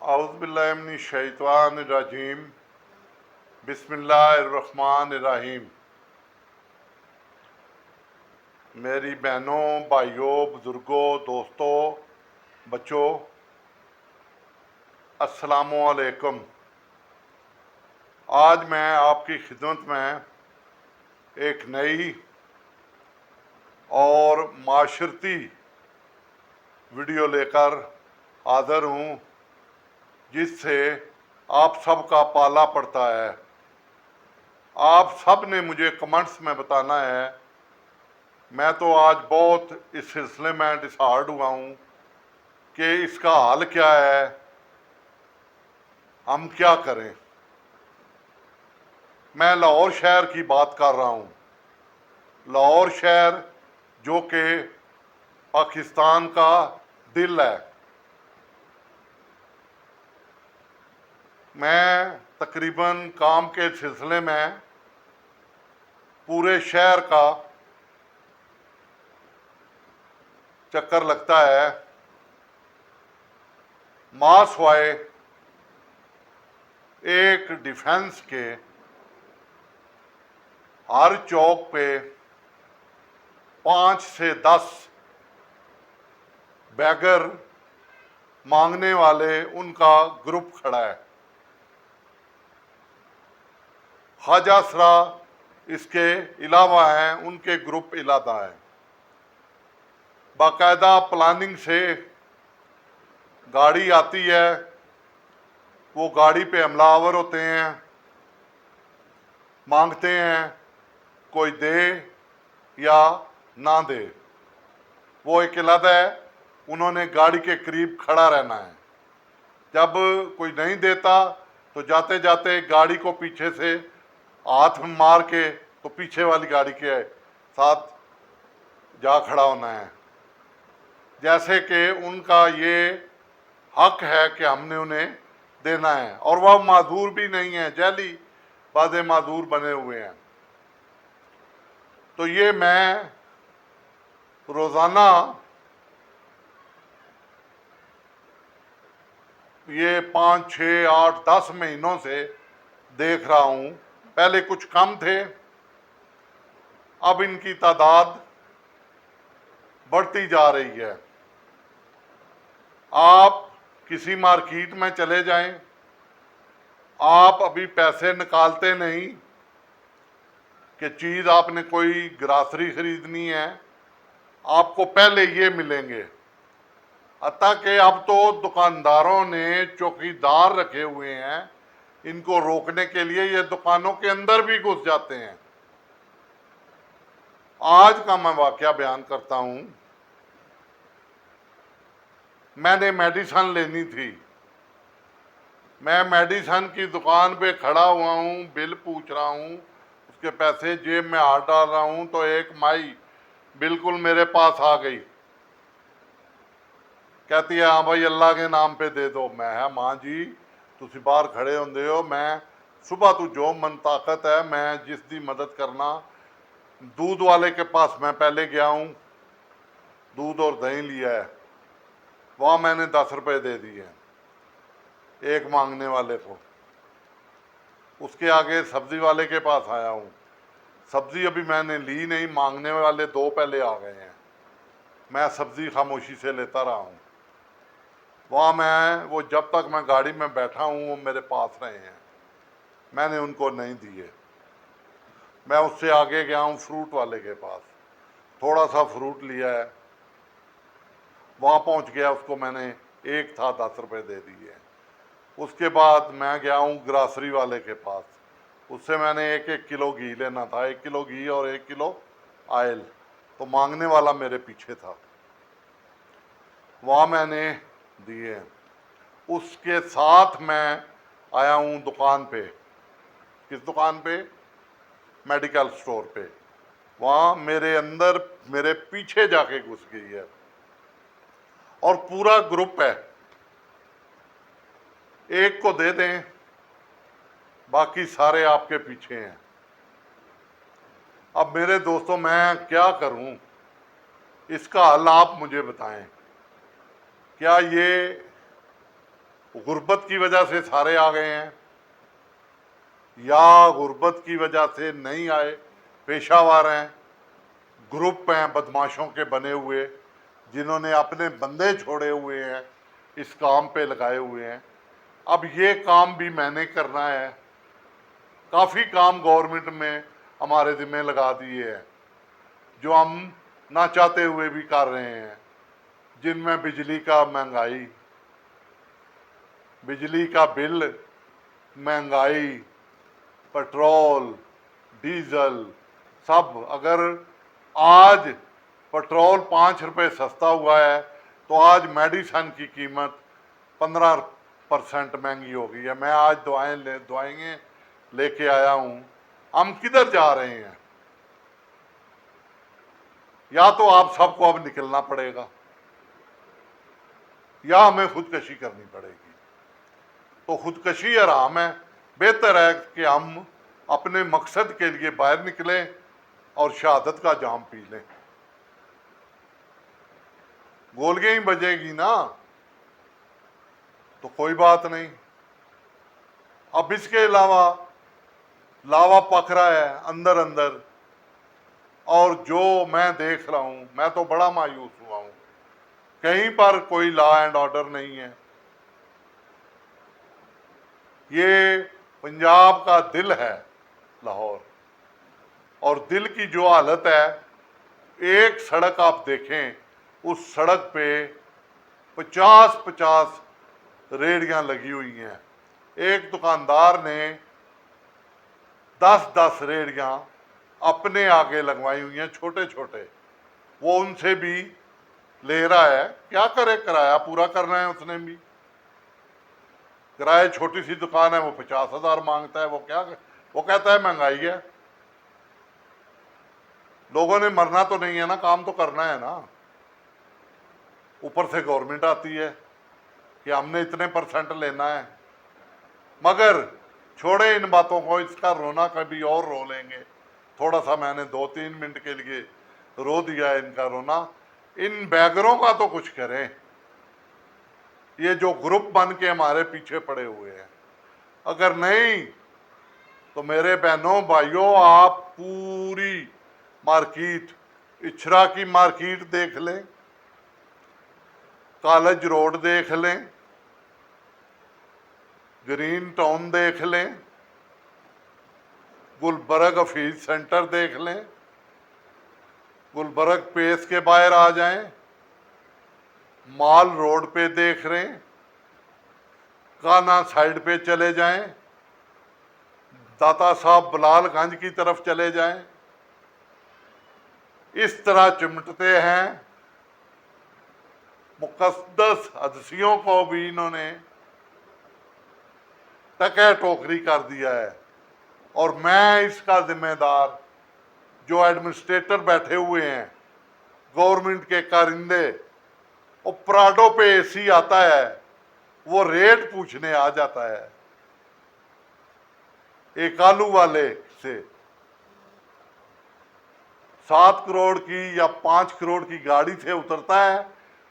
औज़ुबिल्लाहिमिनश्शैतानिर्रजीम बिस्मिल्लाहिर्रहमानिर्रहीम। मेरी बहनों, भाइयों, बुज़ुर्गों, दोस्तों, बच्चों, अस्सलामु अलैकुम। आज मैं आपकी खिदमत में एक नई और माशरती वीडियो लेकर हाज़िर हूँ, जिससे आप सब का पाला पड़ता है। आप सब ने मुझे कमेंट्स में बताना है। मैं तो आज बहुत इस सिलसिले में डिसहार्ड हुआ हूँ कि इसका हाल क्या है, हम क्या करें। मैं लाहौर शहर की बात कर रहा हूँ। लाहौर शहर जो कि पाकिस्तान का दिल है। मैं तकरीबन काम के सिलसिले में पूरे शहर का चक्कर लगता है। मासवाए एक डिफेंस के हर चौक पे 5 से 10 बैगर मांगने वाले उनका ग्रुप खड़ा है। हाजासरा इसके अलावा हैं, उनके ग्रुप इलादा है। बाकायदा प्लानिंग से गाड़ी आती है, वो गाड़ी पे हमलावर होते हैं, मांगते हैं, कोई दे या ना दे, वो एक इलादा है। उन्होंने गाड़ी के करीब खड़ा रहना है। जब कोई नहीं देता तो जाते जाते गाड़ी को पीछे से हाथ में मार के तो पीछे वाली गाड़ी के साथ जा खड़ा होना है, जैसे कि उनका ये हक है कि हमने उन्हें देना है। और वह माजूर भी नहीं है, जैली वादे माजूर बने हुए हैं। तो ये मैं रोज़ाना ये 5, 6, 8, 10 महीनों से देख रहा हूँ। पहले कुछ कम थे, अब इनकी तादाद बढ़ती जा रही है। आप किसी मार्केट में चले जाएं, आप अभी पैसे निकालते नहीं कि चीज़ आपने कोई ग्रासरी खरीदनी है, आपको पहले ये मिलेंगे। अतः कि अब तो दुकानदारों ने चौकीदार रखे हुए हैं, इनको रोकने के लिए ये दुकानों के अंदर भी घुस जाते हैं। आज का मैं वाकया बयान करता हूँ। मैंने मेडिसिन लेनी थी। मैं मेडिसिन की दुकान पे खड़ा हुआ हूँ, बिल पूछ रहा हूँ, उसके पैसे जेब में हाथ डाल रहा हूँ तो एक माई बिल्कुल मेरे पास आ गई। कहती है, हाँ भाई अल्लाह के नाम पे दे दो। मैं है माँ जी तुसी बाहर खड़े होंदे हो, मैं सुबह तू जो मन ताकत है, मैं जिस दी मदद करना। दूध वाले के पास मैं पहले गया हूँ, दूध और दही लिया है, वहाँ मैंने 10 रुपये दे दिए एक मांगने वाले को। उसके आगे सब्जी वाले के पास आया हूँ, सब्जी अभी मैंने ली नहीं, मांगने वाले 2 पहले आ गए हैं। मैं सब्जी खामोशी से लेता रहा हूँ। वहाँ मैं वो जब तक मैं गाड़ी में बैठा हूँ वो मेरे पास रहे हैं, मैंने उनको नहीं दिए। मैं उससे आगे गया हूँ फ्रूट वाले के पास, थोड़ा सा फ्रूट लिया है, वहाँ पहुँच गया, उसको मैंने एक था 10 रुपये दे दिए। उसके बाद मैं गया हूँ ग्रासरी वाले के पास, उससे मैंने 1-1 किलो घी लेना था, 1 किलो घी और 1 किलो आयल। तो मांगने वाला मेरे पीछे था, वहाँ मैंने दिए। उसके साथ मैं आया हूँ दुकान पे। किस दुकान पे? मेडिकल स्टोर पे। वहाँ मेरे अंदर मेरे पीछे जाके घुस गई है और पूरा ग्रुप है। एक को दे दें, बाकी सारे आपके पीछे हैं। अब मेरे दोस्तों मैं क्या करूं, इसका हल आप मुझे बताएं। क्या ये गुर्बत की वजह से सारे आ गए हैं या गुर्बत की वजह से नहीं आए, पेशावर हैं, ग्रुप हैं बदमाशों के बने हुए जिन्होंने अपने बंदे छोड़े हुए हैं, इस काम पे लगाए हुए हैं। अब ये काम भी मैंने करना है। काफ़ी काम गवर्नमेंट में हमारे जिम्मे लगा दिए हैं जो हम ना चाहते हुए भी कर रहे हैं, जिनमें बिजली का महंगाई, बिजली का बिल, महंगाई, पेट्रोल, डीजल सब। अगर आज पेट्रोल 5 रुपये सस्ता हुआ है तो आज मेडिसन की कीमत 15% महंगी हो गई है। मैं आज दवाएं लेके आया हूँ। हम किधर जा रहे हैं? या तो आप सबको अब निकलना पड़ेगा या हमें खुदकशी करनी पड़ेगी। तो खुदकशी आराम है, बेहतर है कि हम अपने मकसद के लिए बाहर निकलें और शहादत का जाम पी लें। गोलियां ही बजेगी ना तो कोई बात नहीं। अब इसके अलावा लावा पक रहा है अंदर अंदर, और जो मैं देख रहा हूं, मैं तो बड़ा मायूस हुआ हूं। कहीं पर कोई लॉ एंड ऑर्डर नहीं है। ये पंजाब का दिल है लाहौर, और दिल की जो हालत है, एक सड़क आप देखें, उस सड़क पे 50-50 रेहड़ियां लगी हुई हैं। एक दुकानदार ने 10-10 रेहड़ियां अपने आगे लगवाई हुई हैं, छोटे छोटे। वो उनसे भी ले रहा है, क्या करे, किराया पूरा करना है उसने भी। किराए, छोटी सी दुकान है, वो 50,000 मांगता है। वो कहता है महंगाई है। लोगों ने मरना तो नहीं है ना, काम तो करना है ना। ऊपर से गवर्नमेंट आती है कि हमने इतने % लेना है। मगर छोड़े इन बातों को, इसका रोना कभी और रो लेंगे। थोड़ा सा मैंने 2-3 मिनट के लिए रो दिया इनका रोना। इन बैगरों का तो कुछ करें, ये जो ग्रुप बन के हमारे पीछे पड़े हुए हैं। अगर नहीं तो मेरे बहनों भाइयों, आप पूरी मार्केट, इछरा की मार्केट देख लें, कॉलेज रोड देख लें, ग्रीन टाउन देख लें, गुलबर्ग ऑफिस सेंटर देख लें, गुलबर्ग पेस के बाहर आ जाएं, माल रोड पे देख रहे हैं, काना साइड पे चले जाएं, दाता साहब बलालगंज की तरफ चले जाएं। इस तरह चिमटते हैं। मुकद्दस हदसियों को भी इन्होंने टके टोकरी कर दिया है। और मैं इसका जिम्मेदार, जो एडमिनिस्ट्रेटर बैठे हुए हैं, गवर्नमेंट के कारिंदे, वो पराडो पे एसी आता है, वो रेट पूछने आ जाता है एक आलू वाले से। 7 करोड़ की या 5 करोड़ की गाड़ी से उतरता है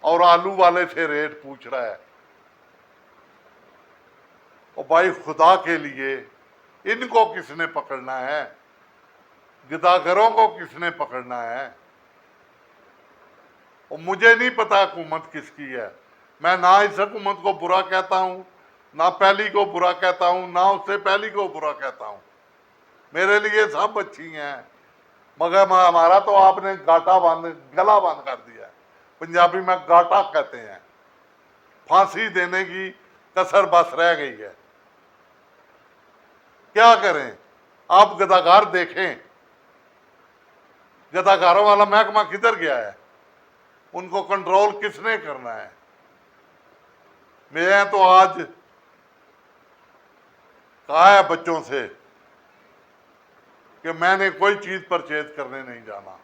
और आलू वाले से रेट पूछ रहा है। और भाई खुदा के लिए, इनको किसने पकड़ना है? गिदागरों को किसने पकड़ना है? और मुझे नहीं पता हुकूमत किसकी है। मैं ना इस हुकूमत को बुरा कहता हूं, ना पहली को बुरा कहता हूं, ना उससे पहली को बुरा कहता हूं। मेरे लिए सब अच्छी हैं, मगर हमारा तो आपने गला बंद कर दिया है। पंजाबी में गाटा कहते हैं। फांसी देने की कसर बस रह गई है। क्या करें? आप गदागार देखें, गदागारों वाला महकमा किधर गया है? उनको कंट्रोल किसने करना है? मैं तो आज कहा है बच्चों से कि मैंने कोई चीज परचेज करने नहीं जाना।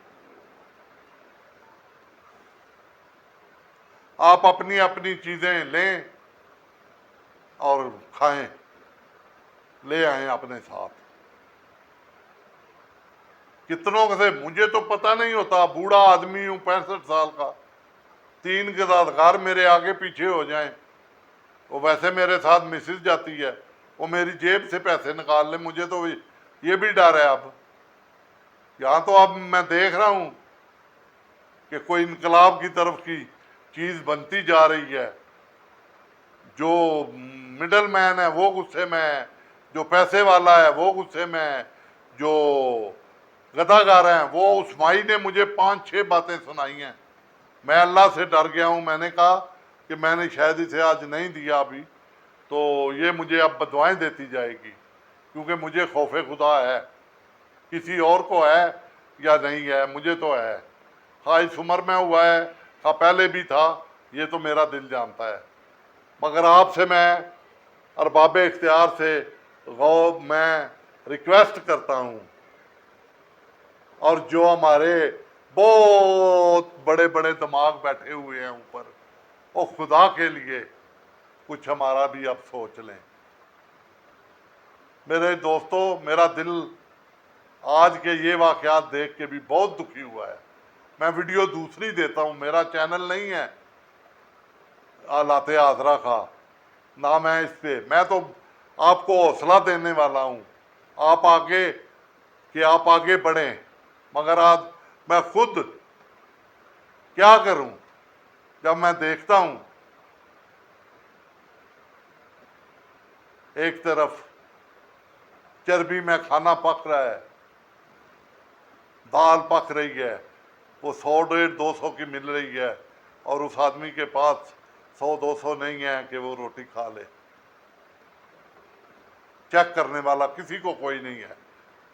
आप अपनी अपनी चीजें लें और खाएं, ले आए अपने साथ। कितनों से मुझे तो पता नहीं होता, बूढ़ा आदमी हूं 65 साल का, 3 गदागार मेरे आगे पीछे हो जाएं वो वैसे मेरे साथ मिसिस जाती है, वो मेरी जेब से पैसे निकाल ले, मुझे तो ये भी डर है। अब यहाँ तो अब मैं देख रहा हूँ कि कोई इनकलाब की तरफ की चीज़ बनती जा रही है। जो मिडल मैन है वो गुस्से में है, जो पैसे वाला है वो गुस्से में है, जो गदागार हैं वो, उस माई ने मुझे 5-6 बातें सुनाई हैं। मैं अल्लाह से डर गया हूँ। मैंने कहा कि मैंने शायद इसे आज नहीं दिया अभी, तो ये मुझे अब बदवाएं देती जाएगी, क्योंकि मुझे खौफ खुदा है। किसी और को है या नहीं है, मुझे तो है। हाँ, इस उम्र में हुआ है, हाँ पहले भी था, ये तो मेरा दिल जानता है। मगर आपसे मैं अरबाब इख्तियार से गौ मैं रिक्वेस्ट करता हूँ, और जो हमारे बहुत बड़े बड़े दिमाग बैठे हुए हैं ऊपर, वो खुदा के लिए कुछ हमारा भी अब सोच लें। मेरे दोस्तों, मेरा दिल आज के ये वाक़यात देख के भी बहुत दुखी हुआ है। मैं वीडियो दूसरी देता हूँ, मेरा चैनल नहीं है आलाते आजरा का, ना मैं इस पे, मैं तो आपको हौसला देने वाला हूँ आप आगे, कि आप आगे बढ़ें। मगर आज मैं खुद क्या करूं जब मैं देखता हूं एक तरफ चर्बी में खाना पक रहा है, दाल पक रही है, वो 100-150-200 की मिल रही है, और उस आदमी के पास 100-200 नहीं है कि वो रोटी खा ले। चेक करने वाला किसी को कोई नहीं है।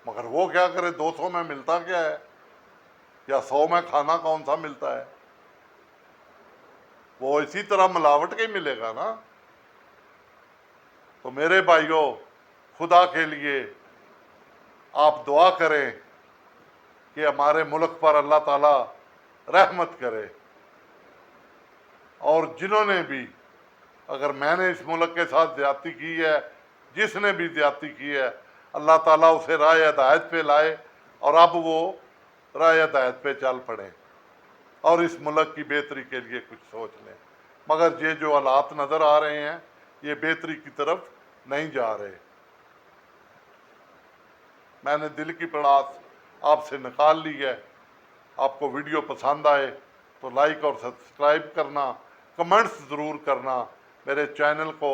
मगर वो क्या करे, 200 में मिलता क्या है, या 100 में खाना कौन सा मिलता है? वो इसी तरह मिलावट के ही मिलेगा ना। तो मेरे भाइयों, खुदा के लिए आप दुआ करें कि हमारे मुल्क पर अल्लाह ताला रहमत करे, और जिन्होंने भी, अगर मैंने इस मुल्क के साथ ज्यादती की है, जिसने भी ज्यादती की है, अल्लाह ताला उसे राह हिदायत पे लाए, और अब वो राह हिदायत पे चल पड़े और इस मुल्क की बेहतरी के लिए कुछ सोच लें। मगर ये जो हालात नज़र आ रहे हैं, ये बेहतरी की तरफ नहीं जा रहे। मैंने दिल की पड़ास आपसे निकाल ली है। आपको वीडियो पसंद आए तो लाइक और सब्सक्राइब करना, कमेंट्स ज़रूर करना, मेरे चैनल को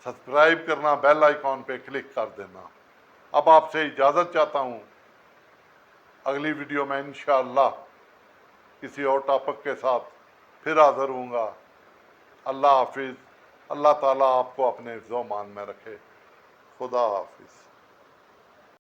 सब्सक्राइब करना, बेल आइकॉन पे क्लिक कर देना। अब आपसे इजाज़त चाहता हूँ। अगली वीडियो में इंशाअल्लाह किसी और टॉपिक के साथ फिर हाज़िर हूँगा। अल्लाह हाफिज़। अल्लाह ताला आपको अपने हिफ्ज़-ओ-मान में रखे। खुदा हाफिज़।